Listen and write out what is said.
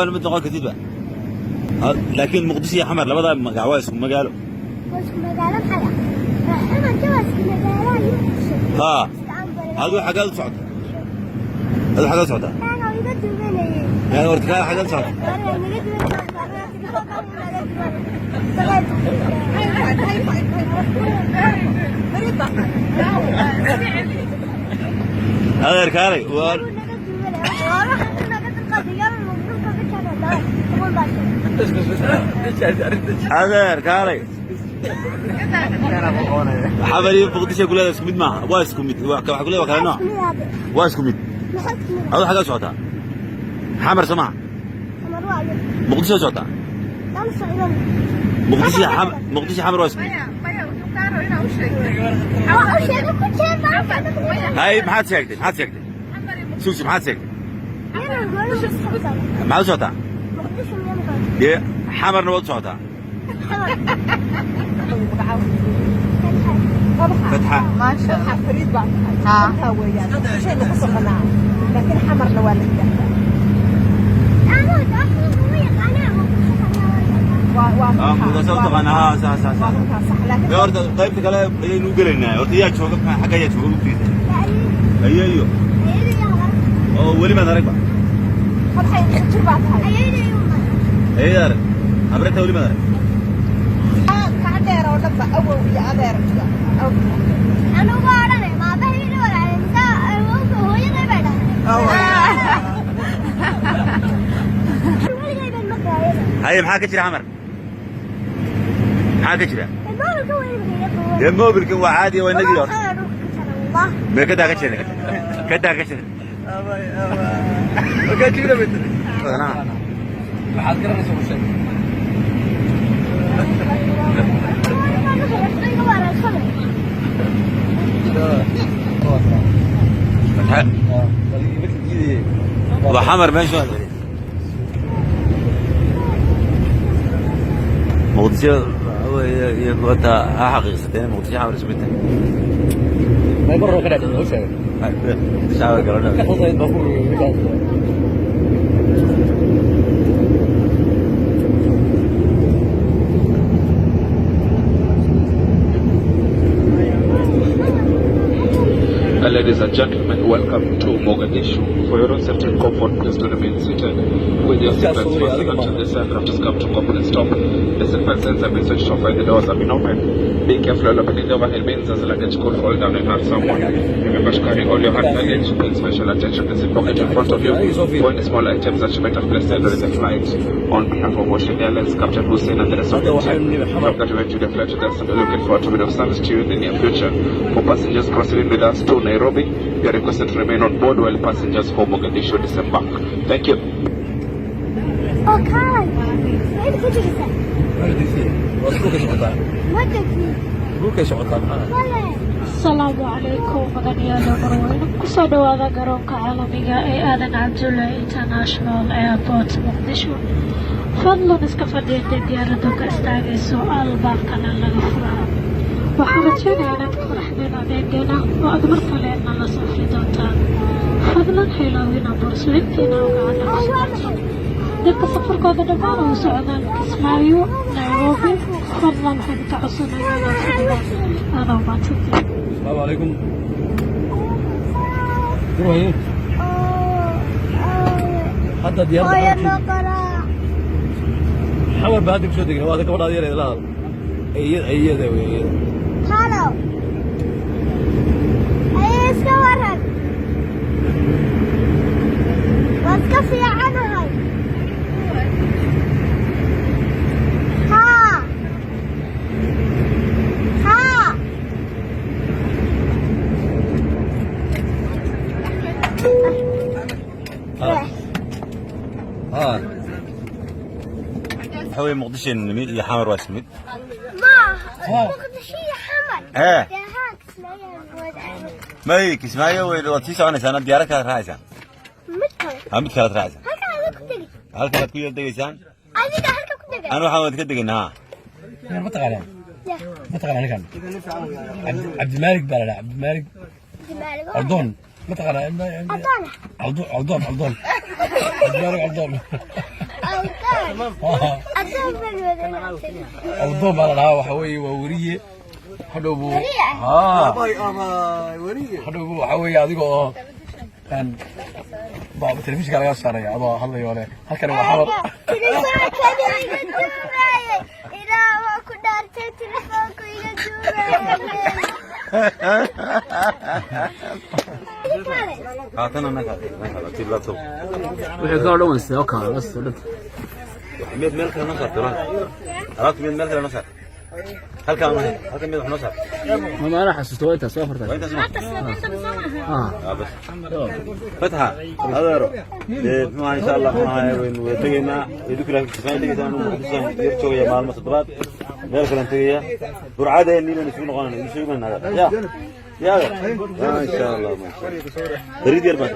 أنا متنقل كثير بقى لكن مقدسي حمر لبضع مقعواس ومقالو مقالو حلا حمر جواز مقالو ها هذا حاجة صعد هذا حاجة صعد يعني ورتكال حاجة صعد هذا ركالي هذا ركالي حبري بقديش يقول هذا سكميد معه واسكميد وحقول له وكلا نوع واسكميد هذا حاجة صعدة حمر سمع مقديش صعدة مقديش حمر واسكميد هاي ما حد ساكت سوسي ما حد ساكت ما حد صعدة يا حمر نوض صعدة فتحة ما شاء الله فريد بعض ها ويانا شيء نقص قناع لكن حمر لوالد متصل قناة صح يا ورد طيب تكلم نقول لنا وتيجي تشوف حاجة تشوف فيه أيوه ولي ما نرجع خد حي تربع هاي أيوه أبرته ولي ما نرجع كعدير ولا أول يا أدير أو أنا وارد ما بهير ولا إنسان هو يغيب هاي محاكي كذا عمر محاكي كذا الموبل كوا عادي وين نجيور ما كذا كذا كذا كذا وكذا كذا بيت أنا لحد كده نسوي شيء وحمر ماشي مقدسي يقول حقيقة مقدسي حمر اسمته ما يبرر كده وش هذا شعار قرنا خطوة بقول Ladies and gentlemen, welcome to Mogadishu. For your own safety and comfort, please do remain seated with your seatbelts fastened until the aircraft has come to complete stop. The seatbelt signs have been switched off and the doors have been opened. Be careful while opening the overhead bins as the luggage could fall down and hurt someone. Remember to carry all your hand luggage. Pay special attention to the seat pocket in front of you for any small items that you might have placed during the flight. On behalf of Ocean Airlines, Captain Hussein and the rest of the team, we have got to wait to the flight with us and we're looking forward to a bit of service to you in the near future. For passengers crossing with us to Nairobi, you are requested to remain on board while passengers for Mogadishu disembark. Thank you. Okay. السلام عليكم مدنيال ومروين kusoo dhawaada garoonka caalamiga ee aadan cabdulle international airport muqdisho fadlan iska fadhiya diyaaradu ka istaagayso albaabkana laga furaa waxaan rajaynayaa inaad ku faraxdeen adeegana oo aad mar kale nala safri doontaan fadlan haylaawina boorsooyinkiina ogaana dadka safarkooda dhammaan u socdaan Kismaayo Nairobi fadlan waxaan ka codsanayaa inaad fadhidaan aad umaadsantiin السلام عليكم تروح ايه حتى ديار حمر بهدك شو دقيقة وهذا كمان هذه لا اي ذا وي هالو ايش كورك واسكفي عنها هاي حوي مقدسي يا حمر واسمد ما مقدسي يا حمر ايه ما هي كسماية وتيسا وانا سنة ديارك رائزان هم كانت رائزان هل كانت كل يوم دقيسان انا وحاول كدقين ها ما تقال ما تقال انا كان عبد المالك بلا عبد المالك أردون ما تقال أردون عبد المالك أردون الضوء على الهواء حوي ووريه حدوبو حدوبو حوي adigoo aan baa telefishinka laga saaray adoo hadlayo hore halkan waa xawar هاتنا نكال تبلاتو wixii ka dhawan soo kaan la soo dhad meel kale na saarto alaabta meel kale na saar halkan mid wax noo saar ma ana xasuusto inta soo fartay inta soo bas فتحة هذا ما إن شاء الله ما وين وتجينا يدخل في سنة تيجي سنة مقدسة يرجعوا يا معلم صدرات ذلك الانتيجية برعادة النيل نسوي نقول نسوي من هذا يا ما شاء الله ما شاء الله تريد يربط